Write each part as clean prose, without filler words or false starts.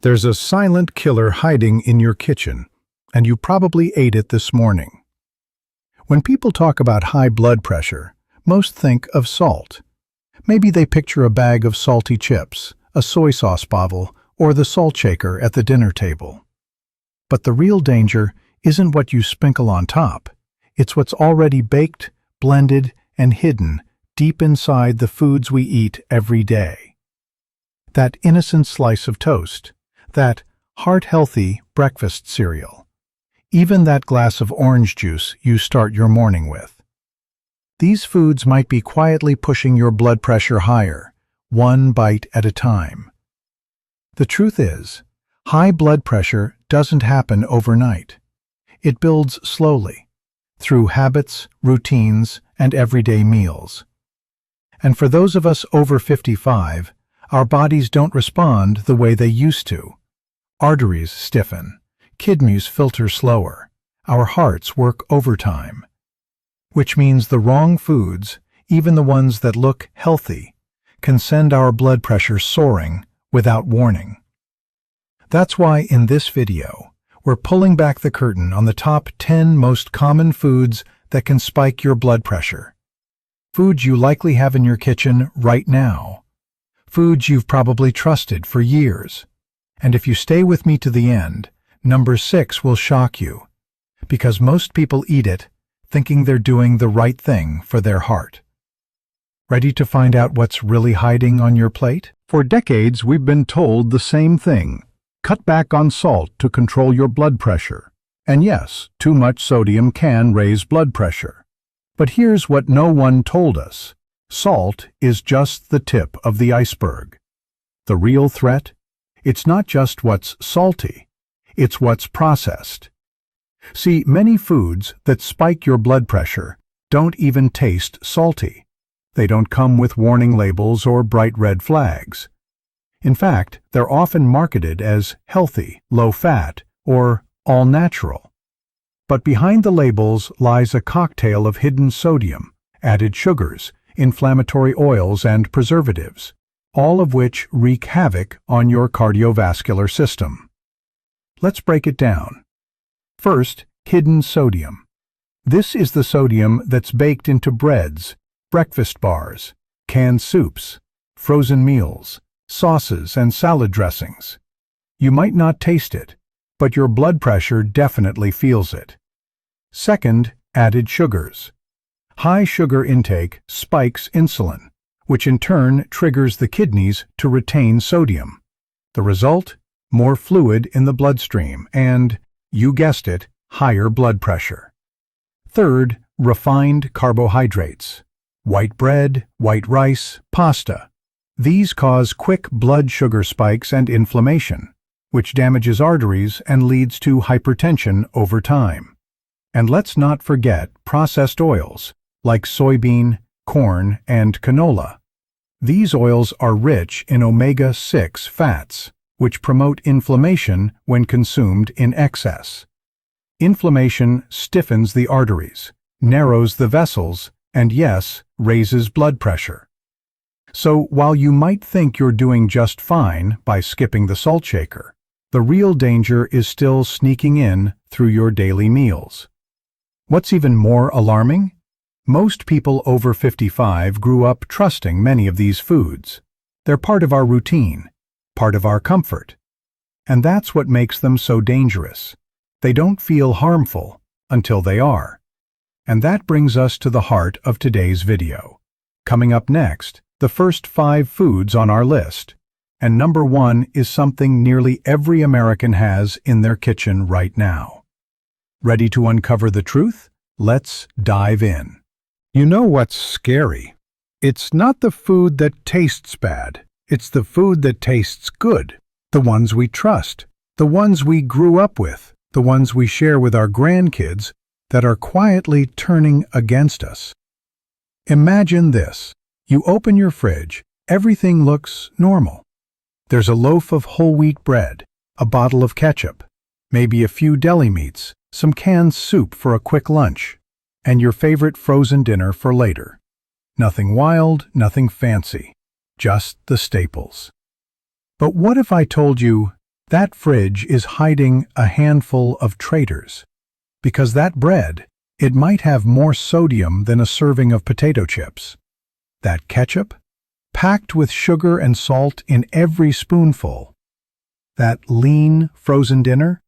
There's a silent killer hiding in your kitchen, and you probably ate it this morning. When people talk about high blood pressure, most think of salt. Maybe they picture a bag of salty chips, a soy sauce bottle, or the salt shaker at the dinner table. But the real danger isn't what you sprinkle on top. It's what's already baked, blended, and hidden deep inside the foods we eat every day. That innocent slice of toast, that heart-healthy breakfast cereal, even that glass of orange juice you start your morning with. These foods might be quietly pushing your blood pressure higher, one bite at a time. The truth is, high blood pressure doesn't happen overnight. It builds slowly, through habits, routines, and everyday meals. And for those of us over 55, our bodies don't respond the way they used to. Arteries stiffen, kidneys filter slower, our hearts work overtime. Which means the wrong foods, even the ones that look healthy, can send our blood pressure soaring without warning. That's why in this video, we're pulling back the curtain on the top 10 most common foods that can spike your blood pressure. Foods you likely have in your kitchen right now. Foods you've probably trusted for years. And if you stay with me to the end, number 6 will shock you, because most people eat it thinking they're doing the right thing for their heart. Ready to find out what's really hiding on your plate? For decades, we've been told the same thing. Cut back on salt to control your blood pressure. And yes, too much sodium can raise blood pressure. But here's what no one told us. Salt is just the tip of the iceberg. The real threat? It's not just what's salty, it's what's processed. See, many foods that spike your blood pressure don't even taste salty. They don't come with warning labels or bright red flags. In fact, they're often marketed as healthy, low-fat, or all-natural. But behind the labels lies a cocktail of hidden sodium, added sugars, inflammatory oils, and preservatives, all of which wreak havoc on your cardiovascular system. Let's break it down. First, hidden sodium. This is the sodium that's baked into breads, breakfast bars, canned soups, frozen meals, sauces, and salad dressings. You might not taste it, but your blood pressure definitely feels it. Second, added sugars. High sugar intake spikes insulin, which in turn triggers the kidneys to retain sodium. The result? More fluid in the bloodstream and, you guessed it, higher blood pressure. Third, refined carbohydrates. White bread, white rice, pasta. These cause quick blood sugar spikes and inflammation, which damages arteries and leads to hypertension over time. And let's not forget processed oils, like soybean, corn, and canola. These oils are rich in omega-6 fats, which promote inflammation when consumed in excess. Inflammation stiffens the arteries, narrows the vessels, and yes, raises blood pressure. So while you might think you're doing just fine by skipping the salt shaker, the real danger is still sneaking in through your daily meals. What's even more alarming? Most people over 55 grew up trusting many of these foods. They're part of our routine, part of our comfort. And that's what makes them so dangerous. They don't feel harmful until they are. And that brings us to the heart of today's video. Coming up next, the first 5 foods on our list. And number 1 is something nearly every American has in their kitchen right now. Ready to uncover the truth? Let's dive in. You know what's scary? It's not the food that tastes bad. It's the food that tastes good. The ones we trust. The ones we grew up with. The ones we share with our grandkids that are quietly turning against us. Imagine this. You open your fridge. Everything looks normal. There's a loaf of whole wheat bread, a bottle of ketchup, maybe a few deli meats, some canned soup for a quick lunch, and your favorite frozen dinner for later. Nothing wild, nothing fancy, just the staples. But what if I told you That fridge is hiding a handful of traitors. Because that bread, it might have more sodium than a serving of potato chips. That ketchup, packed with sugar and salt in every spoonful. That lean, frozen dinner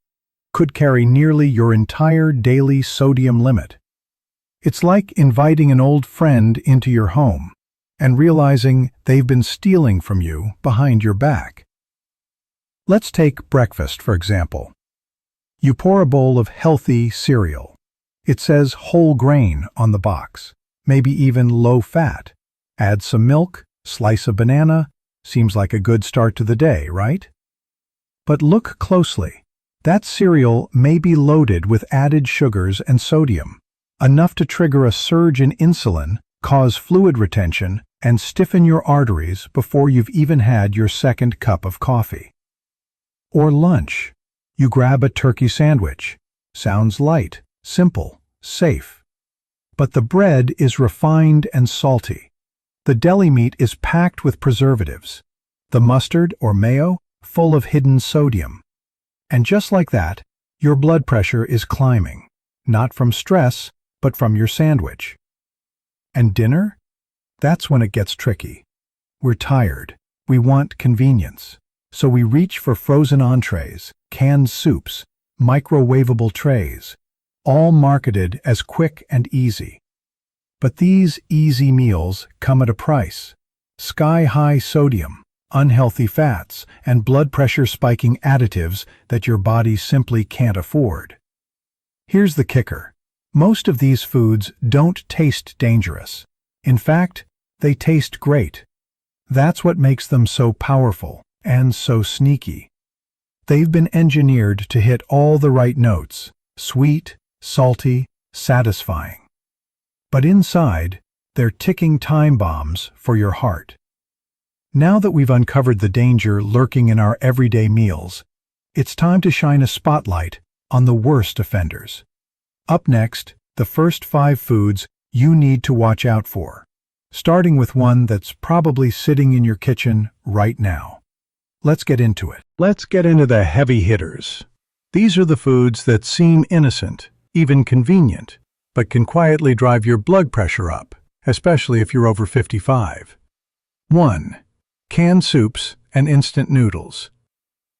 could carry nearly your entire daily sodium limit. It's like inviting an old friend into your home and realizing they've been stealing from you behind your back. Let's take breakfast, for example. You pour a bowl of healthy cereal. It says whole grain on the box, maybe even low fat. Add some milk, slice a banana, seems like a good start to the day, right? But look closely. That cereal may be loaded with added sugars and sodium, enough to trigger a surge in insulin, cause fluid retention, and stiffen your arteries before you've even had your second cup of coffee. Or lunch. You grab a turkey sandwich. Sounds light, simple, safe. But the bread is refined and salty. The deli meat is packed with preservatives. The mustard or mayo, full of hidden sodium. And just like that, your blood pressure is climbing, not from stress, but from your sandwich. And dinner? That's when it gets tricky. We're tired. We want convenience. So we reach for frozen entrees, canned soups, microwavable trays, all marketed as quick and easy. But these easy meals come at a price. Sky-high sodium, unhealthy fats, and blood pressure-spiking additives that your body simply can't afford. Here's the kicker. Most of these foods don't taste dangerous. In fact, they taste great. That's what makes them so powerful and so sneaky. They've been engineered to hit all the right notes: sweet, salty, satisfying. But inside, they're ticking time bombs for your heart. Now that we've uncovered the danger lurking in our everyday meals, it's time to shine a spotlight on the worst offenders. Up next, the first 5 foods you need to watch out for, starting with one that's probably sitting in your kitchen right now. Let's get into it. Let's get into the heavy hitters. These are the foods that seem innocent, even convenient, but can quietly drive your blood pressure up, especially if you're over 55. 1. Canned soups and instant noodles.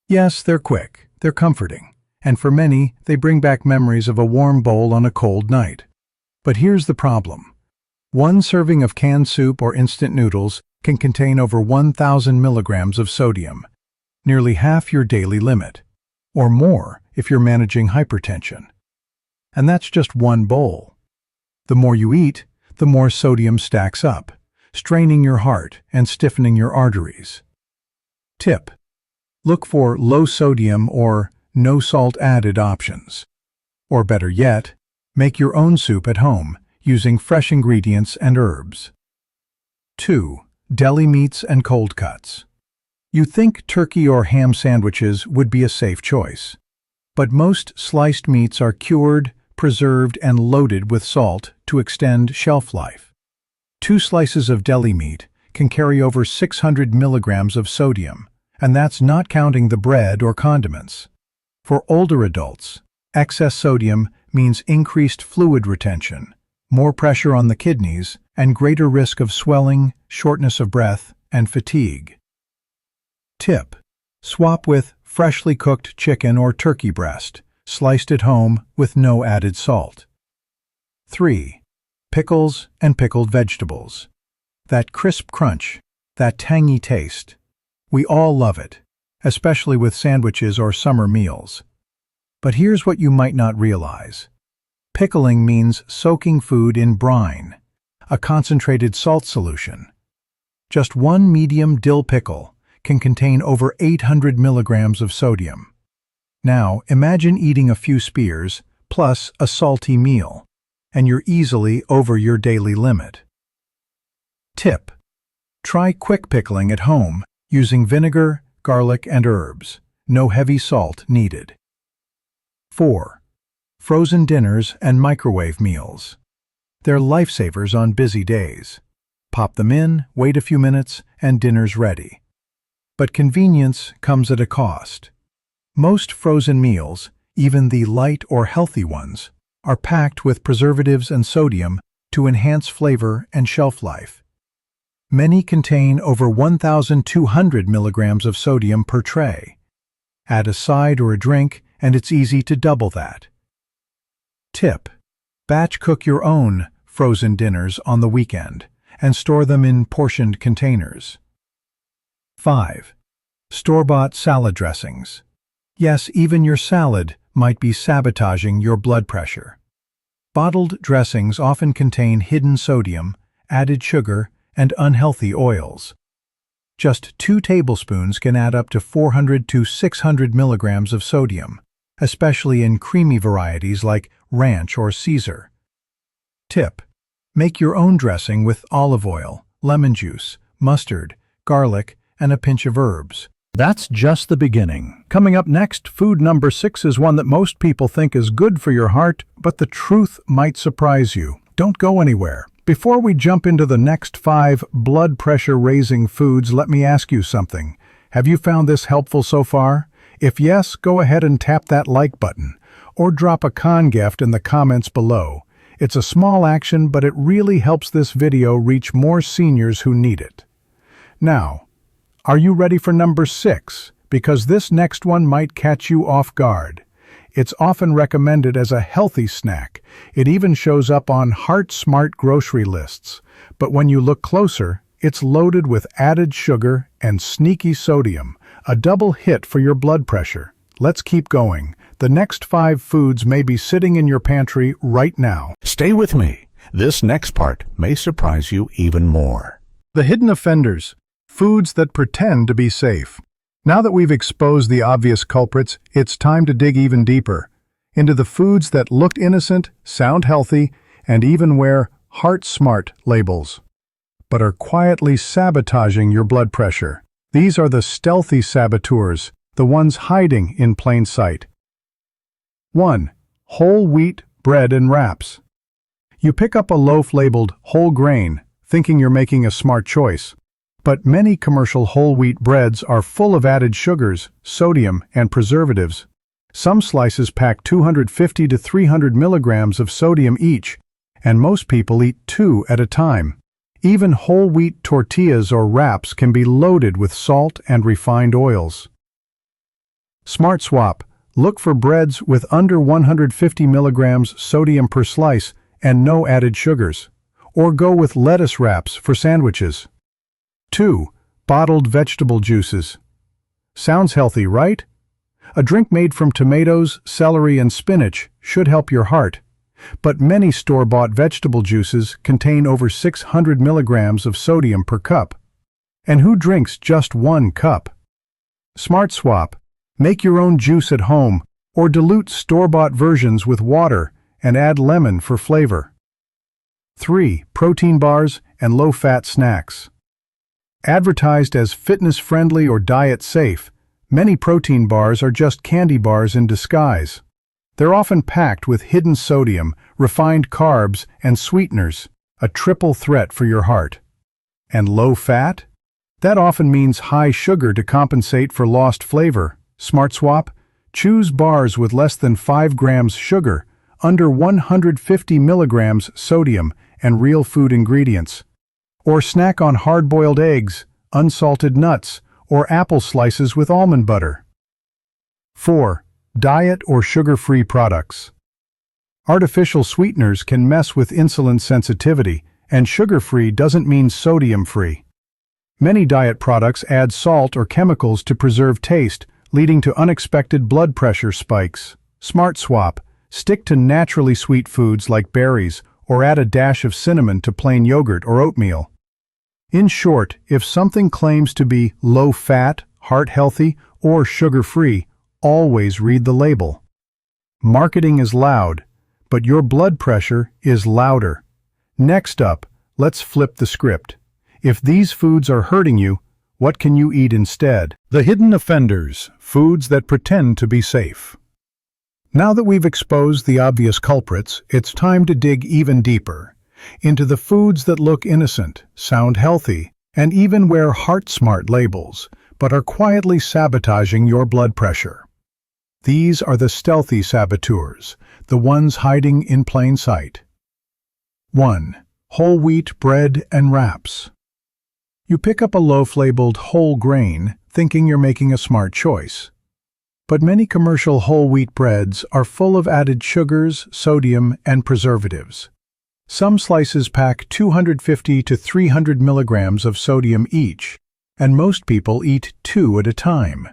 Yes, they're quick, they're comforting, and for many, they bring back memories of a warm bowl on a cold night. But here's the problem. One serving of canned soup or instant noodles can contain over 1,000 milligrams of sodium, nearly half your daily limit, or more if you're managing hypertension. And that's just one bowl. The more you eat, the more sodium stacks up, straining your heart and stiffening your arteries. Tip: look for low sodium or no salt added options. Or better yet, make your own soup at home using fresh ingredients and herbs. 2. Deli meats and cold cuts. You think turkey or ham sandwiches would be a safe choice. But most sliced meats are cured, preserved, and loaded with salt to extend shelf life. 2 slices of deli meat can carry over 600 milligrams of sodium, and that's not counting the bread or condiments. For older adults, excess sodium means increased fluid retention, more pressure on the kidneys, and greater risk of swelling, shortness of breath, and fatigue. Tip: swap with freshly cooked chicken or turkey breast, sliced at home with no added salt. 3. Pickles and pickled vegetables. That crisp crunch, that tangy taste. We all love it, especially with sandwiches or summer meals. But here's what you might not realize. Pickling means soaking food in brine, a concentrated salt solution. Just one medium dill pickle can contain over 800 milligrams of sodium. Now, imagine eating a few spears plus a salty meal, and you're easily over your daily limit. Tip: try quick pickling at home using vinegar, garlic, and herbs. No heavy salt needed. 4. Frozen dinners and microwave meals. They're lifesavers on busy days. Pop them in, wait a few minutes, and dinner's ready. But convenience comes at a cost. Most frozen meals, even the light or healthy ones, are packed with preservatives and sodium to enhance flavor and shelf life. Many contain over 1,200 milligrams of sodium per tray. Add a side or a drink, and it's easy to double that. Tip: batch cook your own frozen dinners on the weekend and store them in portioned containers. 5. Store-bought salad dressings. Yes, even your salad might be sabotaging your blood pressure. Bottled dressings often contain hidden sodium, added sugar, and unhealthy oils. Just 2 tablespoons can add up to 400 to 600 milligrams of sodium, especially in creamy varieties like ranch or Caesar. Tip: make your own dressing with olive oil, lemon juice, mustard, garlic, and a pinch of herbs. That's just the beginning. Coming up next, food number 6 is one that most people think is good for your heart, but the truth might surprise you. Don't go anywhere. Before we jump into the next 5 blood pressure-raising foods, let me ask you something. Have you found this helpful so far? If yes, go ahead and tap that like button, or drop a gift in the comments below. It's a small action, but it really helps this video reach more seniors who need it. Now, are you ready for number 6? Because this next one might catch you off guard. It's often recommended as a healthy snack. It even shows up on heart-smart grocery lists. But when you look closer, it's loaded with added sugar and sneaky sodium, a double hit for your blood pressure. Let's keep going. The next 5 foods may be sitting in your pantry right now. Stay with me. This next part may surprise you even more. The hidden offenders. Foods that pretend to be safe. Now that we've exposed the obvious culprits, it's time to dig even deeper into the foods that look innocent, sound healthy, and even wear heart-smart labels, but are quietly sabotaging your blood pressure. These are the stealthy saboteurs, the ones hiding in plain sight. 1. Whole wheat bread and wraps. You pick up a loaf labeled whole grain, thinking you're making a smart choice. But many commercial whole wheat breads are full of added sugars, sodium, and preservatives. Some slices pack 250 to 300 milligrams of sodium each, and most people eat 2 at a time. Even whole wheat tortillas or wraps can be loaded with salt and refined oils. Smart swap. Look for breads with under 150 milligrams sodium per slice and no added sugars. Or go with lettuce wraps for sandwiches. 2. Bottled vegetable juices. Sounds healthy, right? A drink made from tomatoes, celery, and spinach should help your heart. But many store-bought vegetable juices contain over 600 milligrams of sodium per cup. And who drinks just 1 cup? Smart swap. Make your own juice at home, or dilute store-bought versions with water and add lemon for flavor. 3. Protein bars and low-fat snacks. Advertised as fitness-friendly or diet-safe, many protein bars are just candy bars in disguise. They're often packed with hidden sodium, refined carbs, and sweeteners, a triple threat for your heart. And low fat? That often means high sugar to compensate for lost flavor. Smart swap? Choose bars with less than 5 grams sugar, under 150 milligrams sodium, and real food ingredients. Or snack on hard-boiled eggs, unsalted nuts, or apple slices with almond butter. 4. Diet or sugar-free products. Artificial sweeteners can mess with insulin sensitivity, and sugar-free doesn't mean sodium-free. Many diet products add salt or chemicals to preserve taste, leading to unexpected blood pressure spikes. Smart swap. Stick to naturally sweet foods like berries, or add a dash of cinnamon to plain yogurt or oatmeal. In short, if something claims to be low-fat, heart-healthy, or sugar-free, always read the label. Marketing is loud, but your blood pressure is louder. Next up, let's flip the script. If these foods are hurting you, what can you eat instead? The hidden offenders, foods that pretend to be safe. Now that we've exposed the obvious culprits, it's time to dig even deeper into the foods that look innocent, sound healthy, and even wear heart-smart labels, but are quietly sabotaging your blood pressure. These are the stealthy saboteurs, the ones hiding in plain sight. 1. Whole wheat bread and wraps. You pick up a loaf labeled whole grain, thinking you're making a smart choice. But many commercial whole wheat breads are full of added sugars, sodium, and preservatives. Some slices pack 250 to 300 milligrams of sodium each, and most people eat 2 at a time.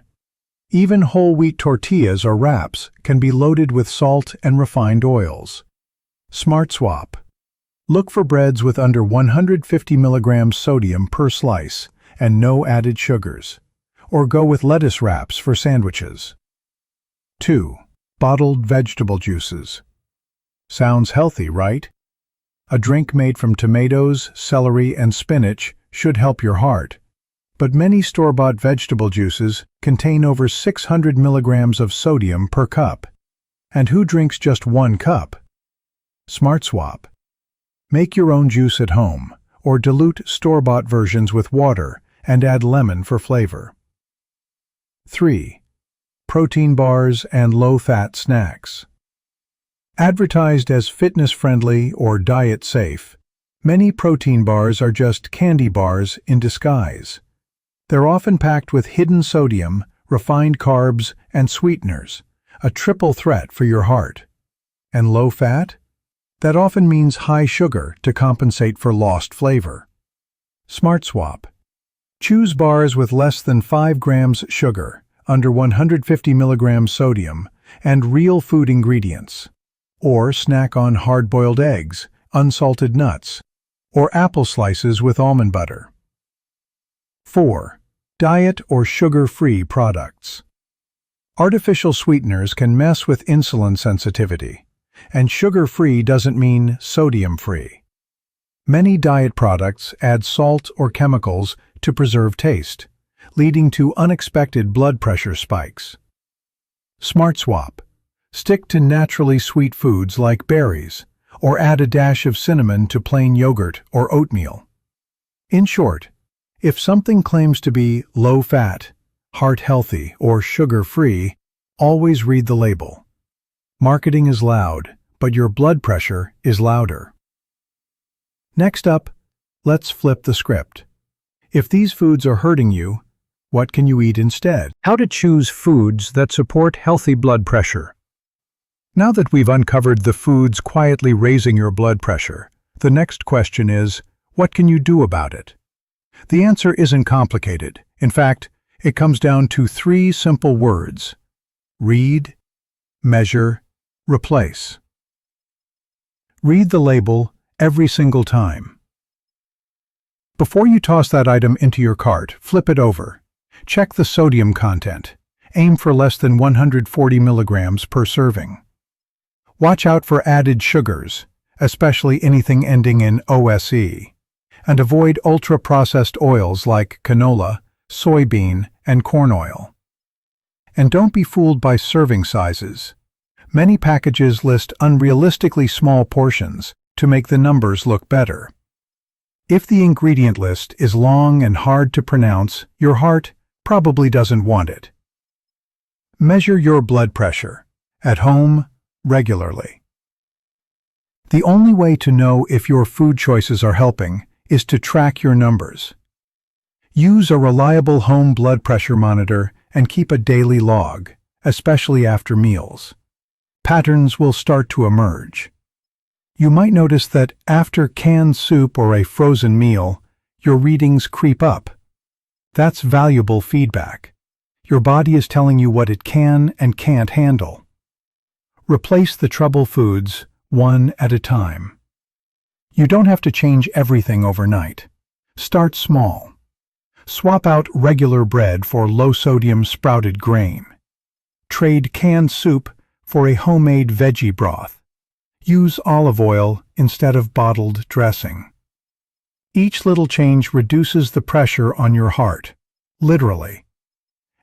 Even whole wheat tortillas or wraps can be loaded with salt and refined oils. Smart swap. Look for breads with under 150 milligrams sodium per slice and no added sugars. Or go with lettuce wraps for sandwiches. 2. Bottled vegetable juices. Sounds healthy, right? A drink made from tomatoes, celery, and spinach should help your heart. But many store-bought vegetable juices contain over 600 milligrams of sodium per cup. And who drinks just 1 cup? Smart swap. Make your own juice at home, or dilute store-bought versions with water and add lemon for flavor. 3. Protein bars and low-fat snacks. Advertised as fitness-friendly or diet-safe, many protein bars are just candy bars in disguise. They're often packed with hidden sodium, refined carbs, and sweeteners, a triple threat for your heart. And low-fat? That often means high sugar to compensate for lost flavor. Smart swap. Choose bars with less than 5 grams sugar, under 150 milligrams sodium, and real food ingredients. Or snack on hard-boiled eggs, unsalted nuts, or apple slices with almond butter. 4. Diet or sugar-free products. Artificial sweeteners can mess with insulin sensitivity, and sugar-free doesn't mean sodium-free. Many diet products add salt or chemicals to preserve taste, leading to unexpected blood pressure spikes. Smart swap. Stick to naturally sweet foods like berries, or add a dash of cinnamon to plain yogurt or oatmeal. In short, if something claims to be low-fat, heart-healthy, or sugar-free, always read the label. Marketing is loud, but your blood pressure is louder. Next up, let's flip the script. If these foods are hurting you, what can you eat instead? How to choose foods that support healthy blood pressure. Now that we've uncovered the foods quietly raising your blood pressure, the next question is, what can you do about it? The answer isn't complicated. In fact, it comes down to 3 simple words: read, measure, replace. Read the label every single time. Before you toss that item into your cart, flip it over. Check the sodium content. Aim for less than 140 milligrams per serving. Watch out for added sugars, especially anything ending in OSE, and avoid ultra-processed oils like canola, soybean, and corn oil. And don't be fooled by serving sizes. Many packages list unrealistically small portions to make the numbers look better. If the ingredient list is long and hard to pronounce, your heart probably doesn't want it. Measure your blood pressure, at home, regularly. The only way to know if your food choices are helping is to track your numbers. Use a reliable home blood pressure monitor and keep a daily log, especially after meals. Patterns will start to emerge. You might notice that after canned soup or a frozen meal, your readings creep up. That's valuable feedback. Your body is telling you what it can and can't handle. Replace the trouble foods one at a time. You don't have to change everything overnight. Start small. Swap out regular bread for low-sodium sprouted grain. Trade canned soup for a homemade veggie broth. Use olive oil instead of bottled dressing. Each little change reduces the pressure on your heart, literally.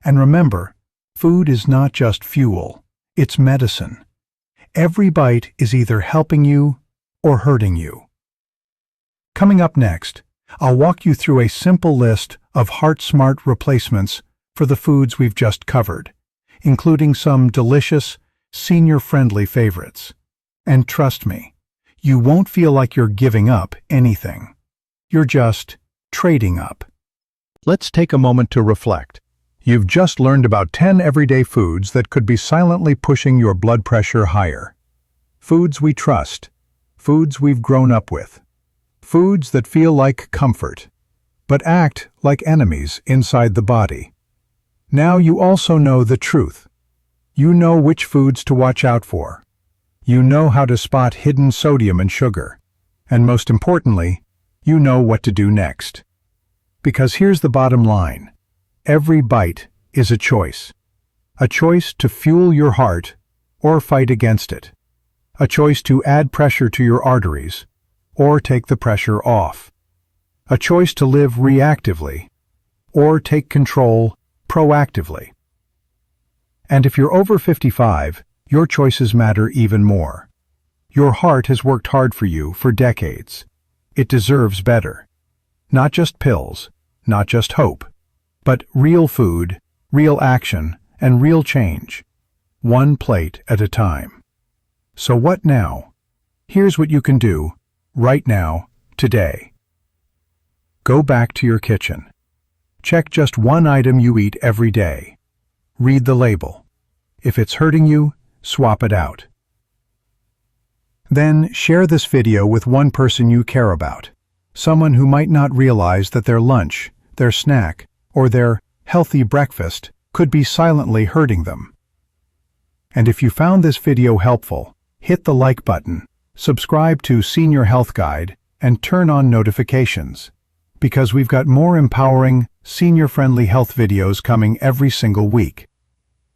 And remember, food is not just fuel, it's medicine. Every bite is either helping you or hurting you. Coming up next, I'll walk you through a simple list of heart-smart replacements for the foods we've just covered, including some delicious, senior-friendly favorites. And trust me, you won't feel like you're giving up anything. You're just trading up. Let's take a moment to reflect. You've just learned about 10 everyday foods that could be silently pushing your blood pressure higher. Foods we trust, foods we've grown up with, foods that feel like comfort, but act like enemies inside the body. Now you also know the truth. You know which foods to watch out for. You know how to spot hidden sodium and sugar. And most importantly, you know what to do next. Because here's the bottom line. Every bite is a choice. A choice to fuel your heart or fight against it. A choice to add pressure to your arteries or take the pressure off. A choice to live reactively or take control proactively. And if you're over 55, your choices matter even more. Your heart has worked hard for you for decades. It deserves better. Not just pills, not just hope, but real food, real action, and real change. One plate at a time. So what now? Here's what you can do, right now, today. Go back to your kitchen. Check just one item you eat every day. Read the label. If it's hurting you, swap it out. Then share this video with one person you care about. Someone who might not realize that their lunch, their snack, or their healthy breakfast could be silently hurting them. And if you found this video helpful, hit the like button, subscribe to Senior Health Guide, and turn on notifications. Because we've got more empowering, senior-friendly health videos coming every single week.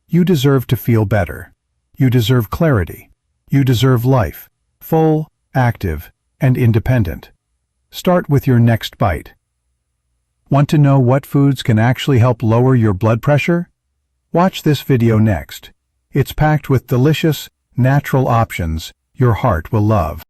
You deserve to feel better. You deserve clarity. You deserve life, full, active, and independent. Start with your next bite. Want to know what foods can actually help lower your blood pressure? Watch this video next. It's packed with delicious, natural options your heart will love.